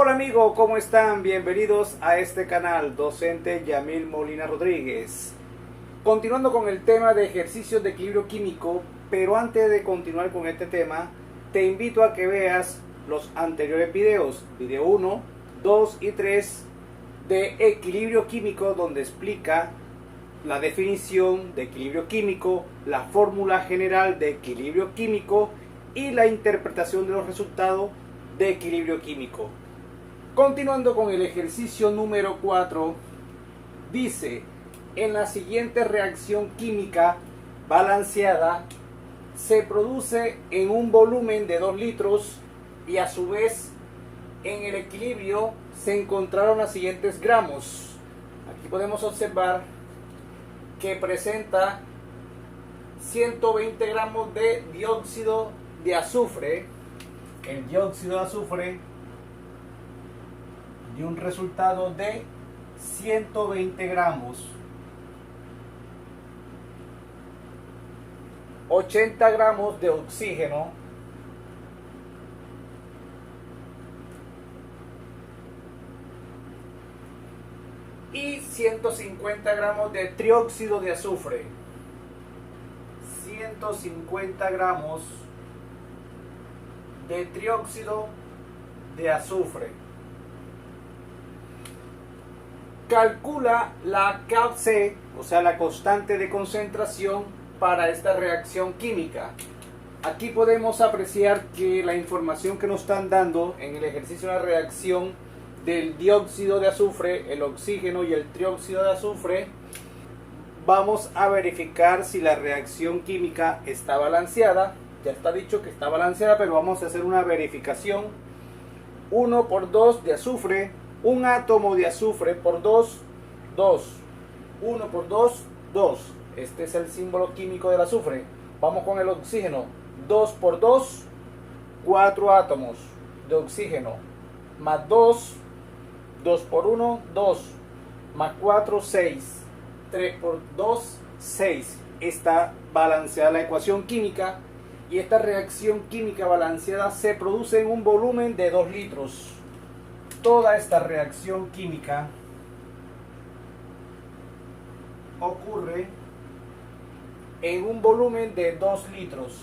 Hola amigos, ¿cómo están? Bienvenidos a este canal, docente Yamil Molina Rodríguez. Continuando con el tema de ejercicios de equilibrio químico, pero antes de continuar con este tema, te invito a que veas los anteriores videos, video 1, 2 y 3 de equilibrio químico, donde explica la definición de equilibrio químico, la fórmula general de equilibrio químico y la interpretación de los resultados de equilibrio químico. Continuando con el ejercicio número 4, dice: en la siguiente reacción química balanceada se produce en un volumen de 2 litros y a su vez en el equilibrio se encontraron los siguientes gramos. Aquí podemos observar que presenta 120 gramos de dióxido de azufre. El dióxido de azufre dio un resultado de 120 gramos. 80 gramos de oxígeno. Y 150 gramos de trióxido de azufre. 150 gramos de trióxido de azufre. Calcula la KC, o sea, la constante de concentración para esta reacción química. Aquí podemos apreciar que la información que nos están dando en el ejercicio de la reacción del dióxido de azufre, el oxígeno y el trióxido de azufre, vamos a verificar si la reacción química está balanceada. Ya está dicho que está balanceada, pero vamos a hacer una verificación. 1 por 2 de azufre, un átomo de azufre por 2, 2. 1 por 2, 2. Este es el símbolo químico del azufre. Vamos con el oxígeno. 2 por 2, 4 átomos de oxígeno. Más 2, 2 por 1, 2. Más 4, 6. 3 por 2, 6. Está balanceada la ecuación química. Y esta reacción química balanceada se produce en un volumen de 2 litros. Toda esta reacción química ocurre en un volumen de 2 litros.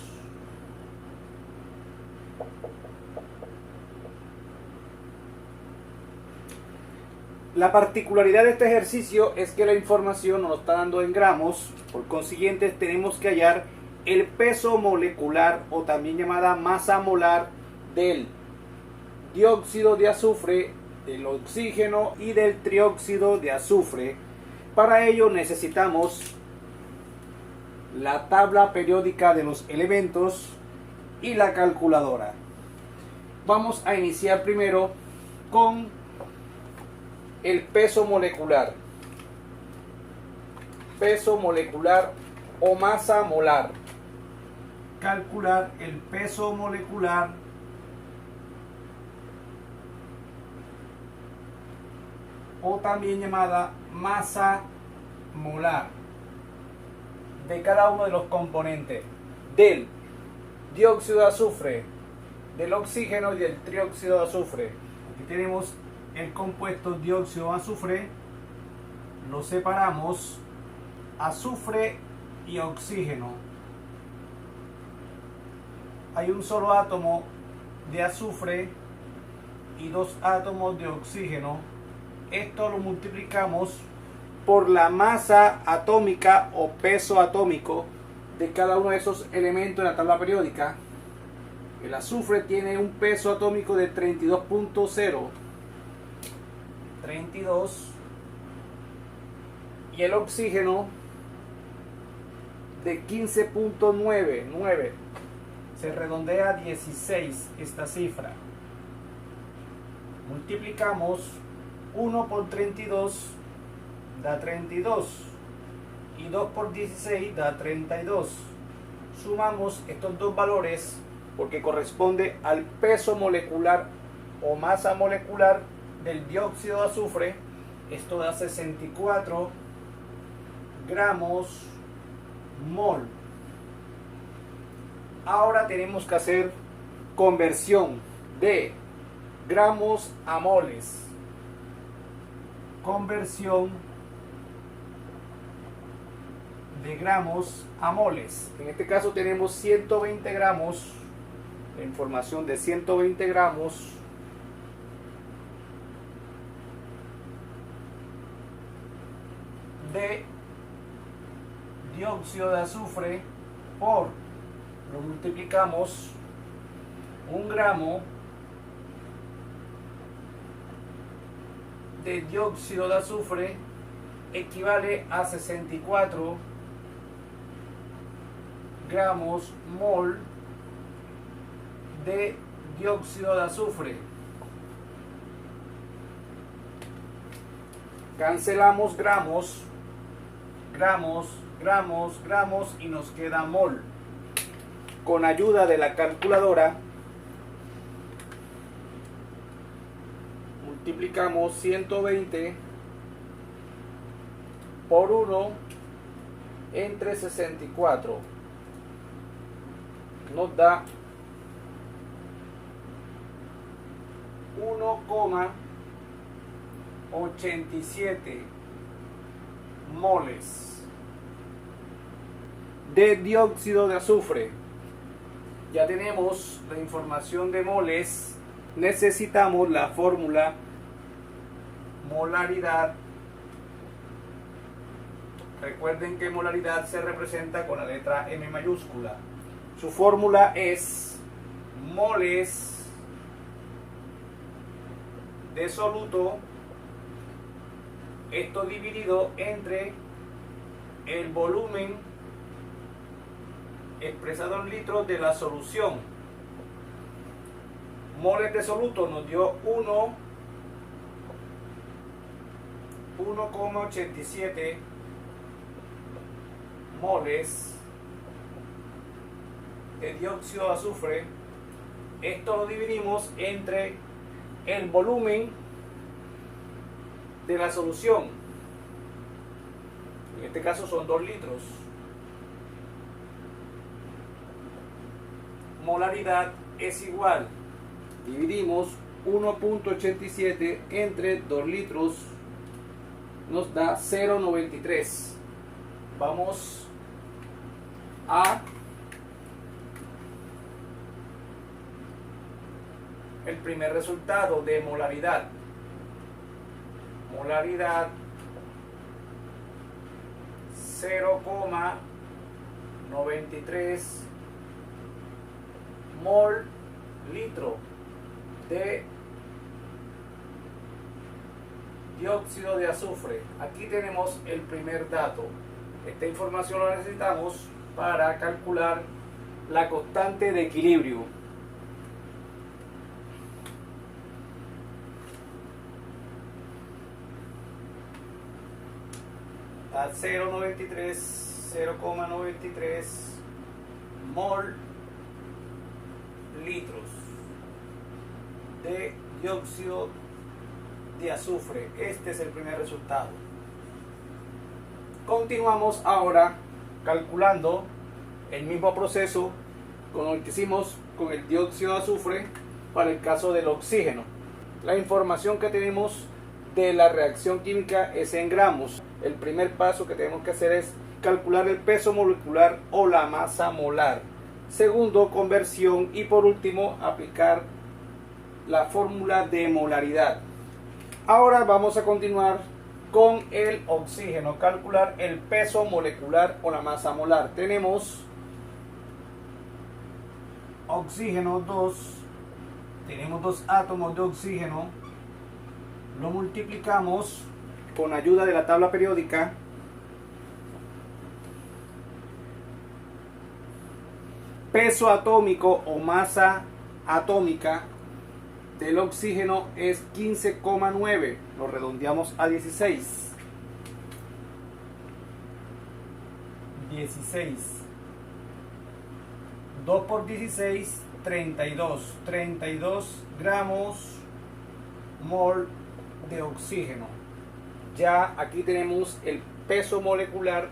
La particularidad de este ejercicio es que la información nos lo está dando en gramos, por consiguiente tenemos que hallar el peso molecular, o también llamada masa molar, del dióxido de azufre, del oxígeno y del trióxido de azufre. Para ello necesitamos la tabla periódica de los elementos y la calculadora. Vamos a iniciar primero con el peso molecular. Peso molecular o masa molar. Calcular el peso molecular o también llamada masa molar de cada uno de los componentes del dióxido de azufre, del oxígeno y del trióxido de azufre. Aquí tenemos el compuesto dióxido de azufre, lo separamos, azufre y oxígeno. Hay un solo átomo de azufre y 2 átomos de oxígeno. Esto lo multiplicamos por la masa atómica o peso atómico de cada uno de esos elementos en la tabla periódica. El azufre tiene un peso atómico de 32.0, 32, y el oxígeno de 15.9, 9. Se redondea a 16 esta cifra. Multiplicamos 1 por 32 da 32 y 2 por 16 da 32. Sumamos estos dos valores porque corresponde al peso molecular o masa molecular del dióxido de azufre. Esto da 64 gramos mol. Ahora tenemos que hacer conversión de gramos a moles. Conversión de gramos a moles. En este caso tenemos 120 gramos, la información de 120 gramos de dióxido de azufre por, lo multiplicamos, 1 gramo de dióxido de azufre equivale a 64 gramos mol de dióxido de azufre. Cancelamos gramos, gramos y nos queda mol. Con ayuda de la calculadora multiplicamos 120 por 1 entre 64. Nos da 1,87 moles de dióxido de azufre. Ya tenemos la información de moles. Necesitamos la fórmula molaridad. Recuerden que molaridad se representa con la letra M mayúscula. Su fórmula es moles de soluto, esto dividido entre el volumen expresado en litros de la solución. Moles de soluto nos dio 1,87 moles de dióxido de azufre. Esto lo dividimos entre el volumen de la solución. En este caso son 2 litros. Molaridad es igual. Dividimos 1,87 entre 2 litros. Nos da 0,93. Vamos a el primer resultado de molaridad. Molaridad 0,93 mol litro de dióxido de azufre. Aquí tenemos el primer dato. Esta información la necesitamos para calcular la constante de equilibrio. A 0,93 mol litros de dióxido de azufre. Este es el primer resultado. Continuamos ahora calculando el mismo proceso con el que hicimos con el dióxido de azufre para el caso del oxígeno. La información que tenemos de la reacción química es en gramos. El primer paso que tenemos que hacer es calcular el peso molecular o la masa molar. Segundo, conversión, y por último aplicar la fórmula de molaridad. Ahora vamos a continuar con el oxígeno, calcular el peso molecular o la masa molar. Tenemos oxígeno 2, tenemos 2 átomos de oxígeno, lo multiplicamos con ayuda de la tabla periódica. Peso atómico o masa atómica del oxígeno es 15,9, lo redondeamos a 16. 2 por 16, 32 gramos mol de oxígeno. Ya aquí tenemos el peso molecular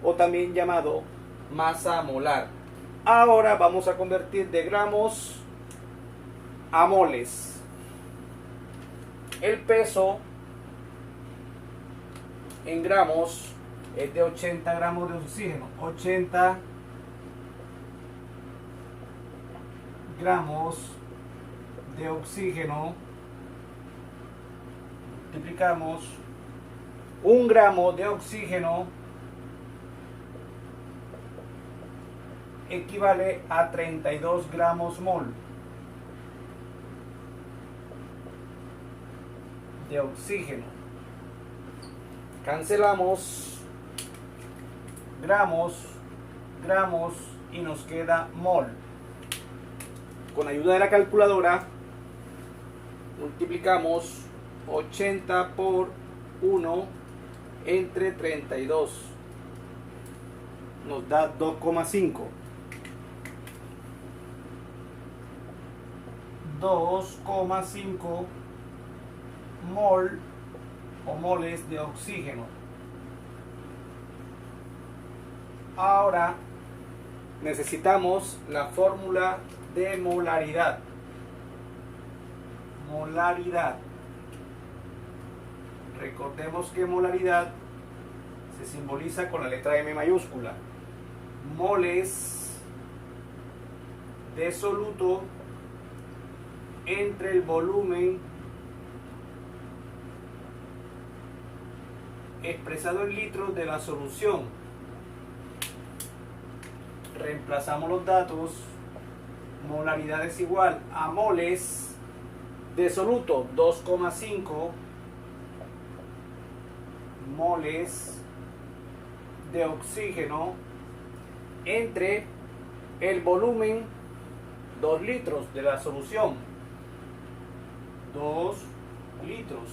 o también llamado masa molar. Ahora vamos a convertir de gramos a moles. El peso en gramos es de 80 gramos de oxígeno. 80 gramos de oxígeno multiplicamos 1 gramo de oxígeno equivale a 32 gramos mol de oxígeno. Cancelamos gramos, gramos y nos queda mol. Con ayuda de la calculadora multiplicamos 80 por 1 entre 32. Nos da 2,5. 2,5 mol o moles de oxígeno. Ahora necesitamos la fórmula de molaridad. Molaridad. Recordemos que molaridad se simboliza con la letra M mayúscula. Moles de soluto entre el volumen expresado en litros de la solución. Reemplazamos los datos. Molaridad es igual a moles de soluto, 2,5 moles de oxígeno entre el volumen 2 litros de la solución. 2 litros.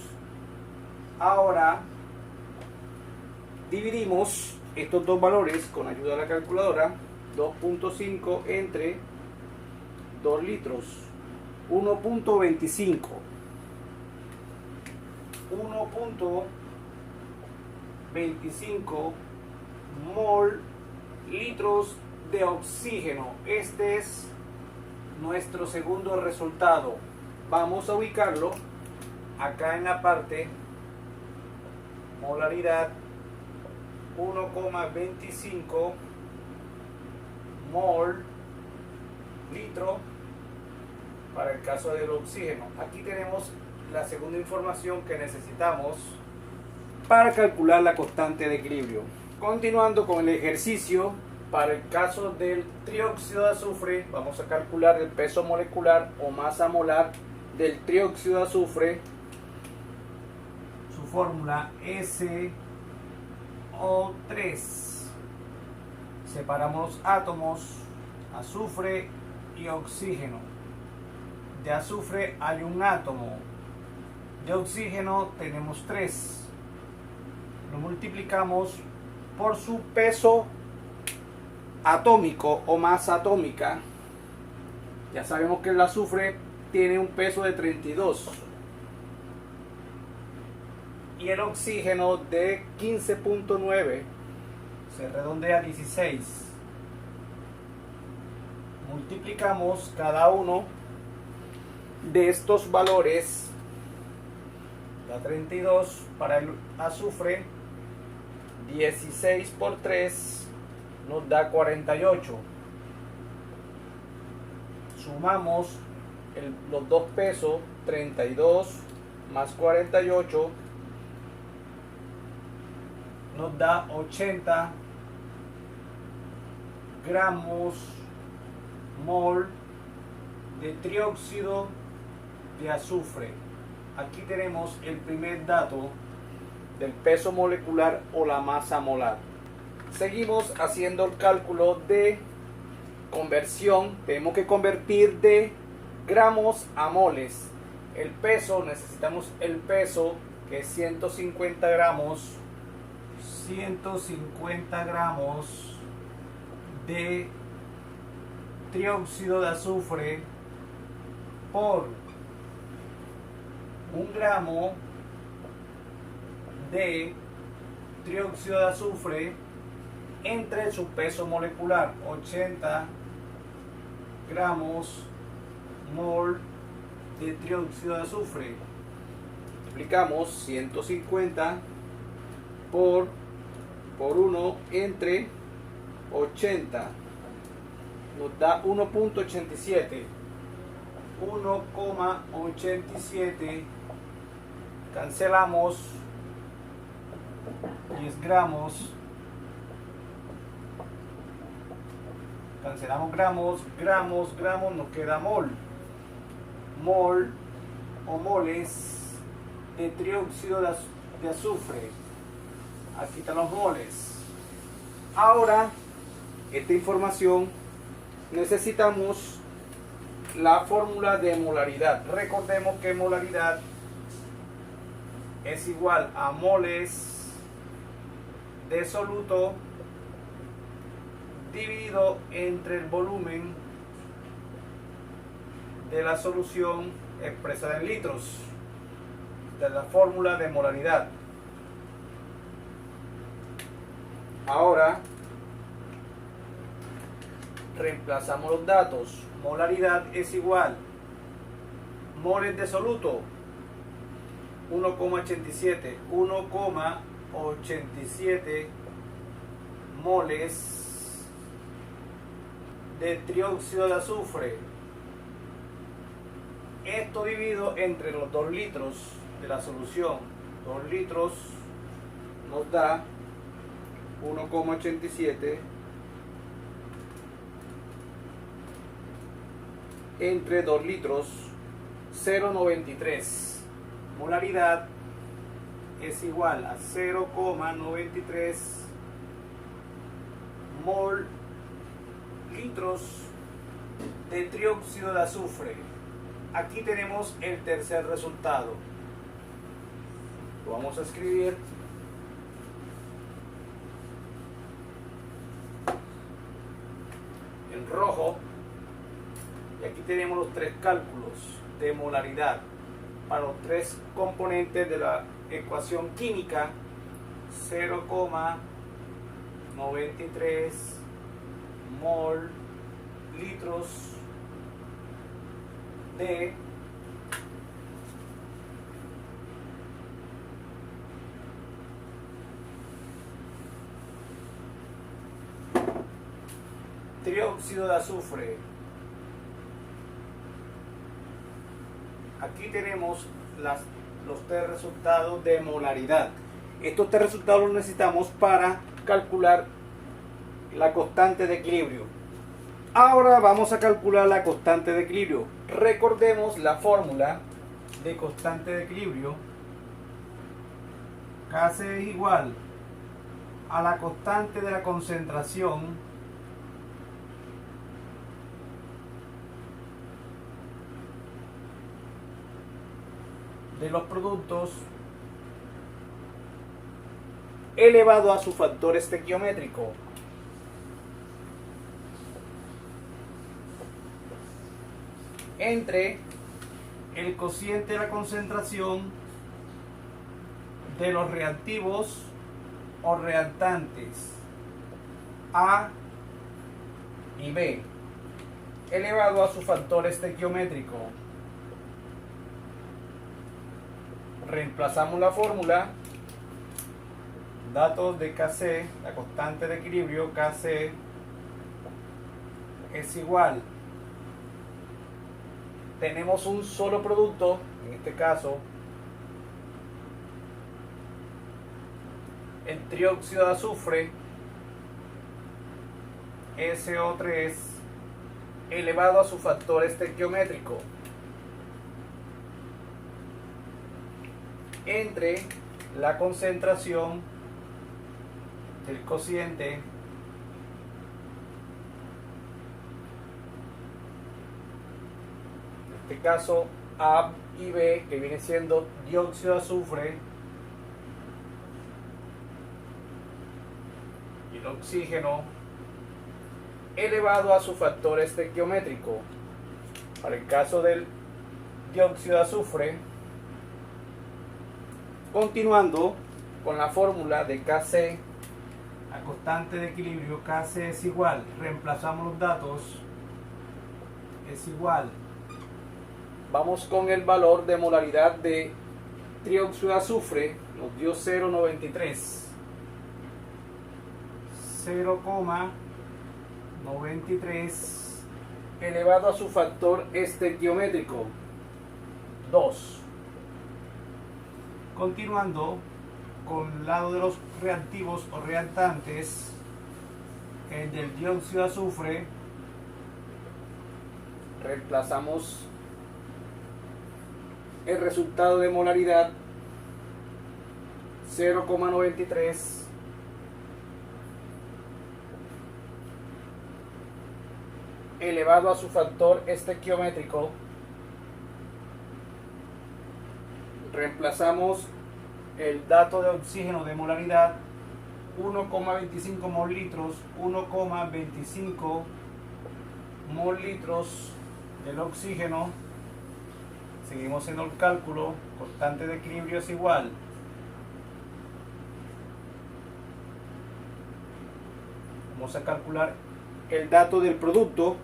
Ahora dividimos estos dos valores con ayuda de la calculadora. 2.5 entre 2 litros. 1.25. 1.25 mol litros de oxígeno. Este es nuestro segundo resultado. Vamos a ubicarlo acá en la parte molaridad. 1,25 mol litro para el caso del oxígeno. Aquí tenemos la segunda información que necesitamos para calcular la constante de equilibrio. Continuando con el ejercicio, para el caso del trióxido de azufre, vamos a calcular el peso molecular o masa molar del trióxido de azufre. Su fórmula SO3. Separamos los átomos, azufre y oxígeno. De azufre hay un átomo, de oxígeno tenemos 3. Lo multiplicamos por su peso atómico o masa atómica. Ya sabemos que el azufre tiene un peso de 32 y el oxígeno de 15.9. Se redondea a 16. Multiplicamos cada uno de estos valores. Da 32 para el azufre. 16 por 3 nos da 48. Sumamos los dos pesos. 32 más 48 nos da 80 gramos mol de trióxido de azufre. Aquí tenemos el primer dato del peso molecular o la masa molar. Seguimos haciendo el cálculo de conversión. Tenemos que convertir de gramos a moles. El peso, necesitamos el peso que es 150 gramos. 150 gramos de trióxido de azufre por 1 gramo de trióxido de azufre entre su peso molecular, 80 gramos mol de trióxido de azufre. multiplicamos 150 por 1 entre 80, nos da 1.87. 1,87, cancelamos 10 gramos, cancelamos gramos, nos queda mol o moles de trióxido de azufre. Aquí están los moles. Ahora, esta información necesitamos la fórmula de molaridad. Recordemos que molaridad es igual a moles de soluto dividido entre el volumen de la solución expresada en litros, de la fórmula de molaridad. Ahora reemplazamos los datos. Molaridad es igual moles de soluto 1,87 moles de trióxido de azufre, esto dividido entre los 2 litros de la solución. 2 litros nos da 1,87 entre 2 litros, 0,93. Molaridad es igual a 0,93 mol litros de trióxido de azufre. Aquí tenemos el tercer resultado. Lo vamos a escribir. En rojo. Y aquí tenemos los 3 cálculos de molaridad para los 3 componentes de la ecuación química. 0,93 mol litros de trióxido de azufre. Aquí tenemos los 3 resultados de molaridad. Estos 3 resultados los necesitamos para calcular la constante de equilibrio. Ahora vamos a calcular la constante de equilibrio. Recordemos la fórmula de constante de equilibrio. Kc es igual a la constante de la concentración de los productos elevado a su factor estequiométrico. Entre el cociente de la concentración de los reactivos o reactantes A y B elevado a su factor estequiométrico. Reemplazamos la fórmula, datos de Kc, la constante de equilibrio. Kc es igual, tenemos un solo producto, en este caso el trióxido de azufre, SO3, elevado a su factor estequiométrico, entre la concentración del cociente en este caso A y B, que viene siendo dióxido de azufre, y el oxígeno elevado a su factor estequiométrico. Para el caso del dióxido de azufre, continuando con la fórmula de Kc, la constante de equilibrio. Kc es igual, reemplazamos los datos, es igual, vamos con el valor de molaridad de trióxido de azufre nos dio 0,93. 0,93 elevado a su factor estequiométrico 2. Continuando con el lado de los reactivos o reactantes, el del dióxido de azufre, reemplazamos el resultado de molaridad 0,93 elevado a su factor estequiométrico. Reemplazamos el dato de oxígeno de molaridad 1,25 mol litros, 1,25 mol litros del oxígeno. Seguimos haciendo el cálculo, constante de equilibrio es igual vamos a calcular el dato del producto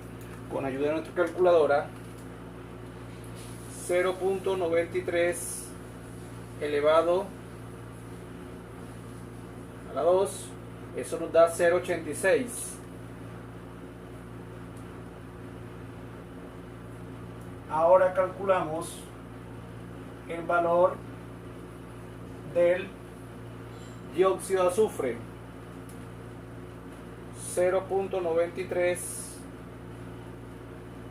con ayuda de nuestra calculadora. 0,93 elevado a la 2, eso nos da 0,86. Ahora calculamos el valor del dióxido de azufre. 0,93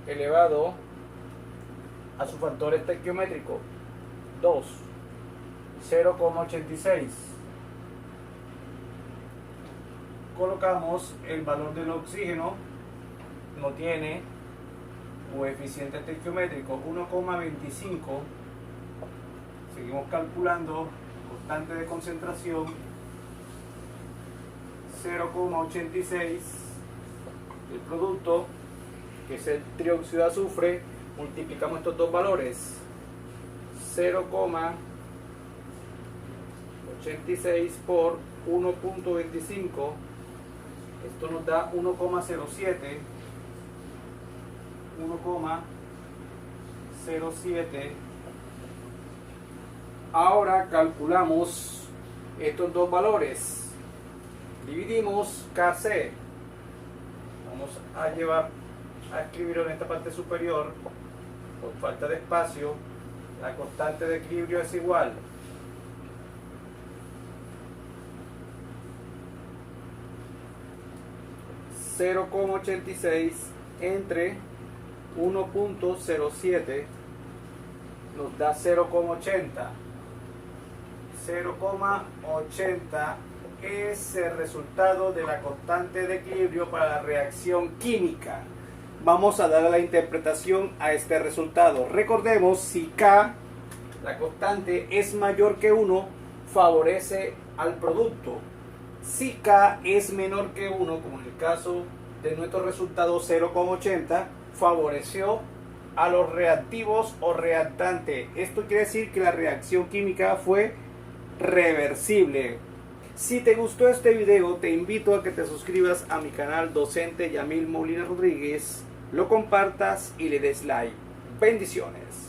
elevado a su factor estequiométrico 2, 0,86. Colocamos el valor del oxígeno, no tiene coeficiente estequiométrico 1,25. Seguimos calculando constante de concentración 0,86. el producto, que es el trióxido de azufre, multiplicamos estos dos valores, 0,86 por 1,25, esto nos da 1,07. 1,07. Ahora calculamos estos dos valores. Dividimos Kc. Vamos a escribirlo en esta parte superior. Por falta de espacio, la constante de equilibrio es igual . 0,86 entre 1,07 nos da 0,80. 0,80 es el resultado de la constante de equilibrio para la reacción química. Vamos a dar la interpretación a este resultado. Recordemos, si K, la constante, es mayor que 1, favorece al producto. Si K es menor que 1, como en el caso de nuestro resultado 0,80, favoreció a los reactivos o reactantes. Esto quiere decir que la reacción química fue reversible. Si te gustó este video, te invito a que te suscribas a mi canal Docente Yamil Molina Rodríguez, lo compartas y le des like. Bendiciones.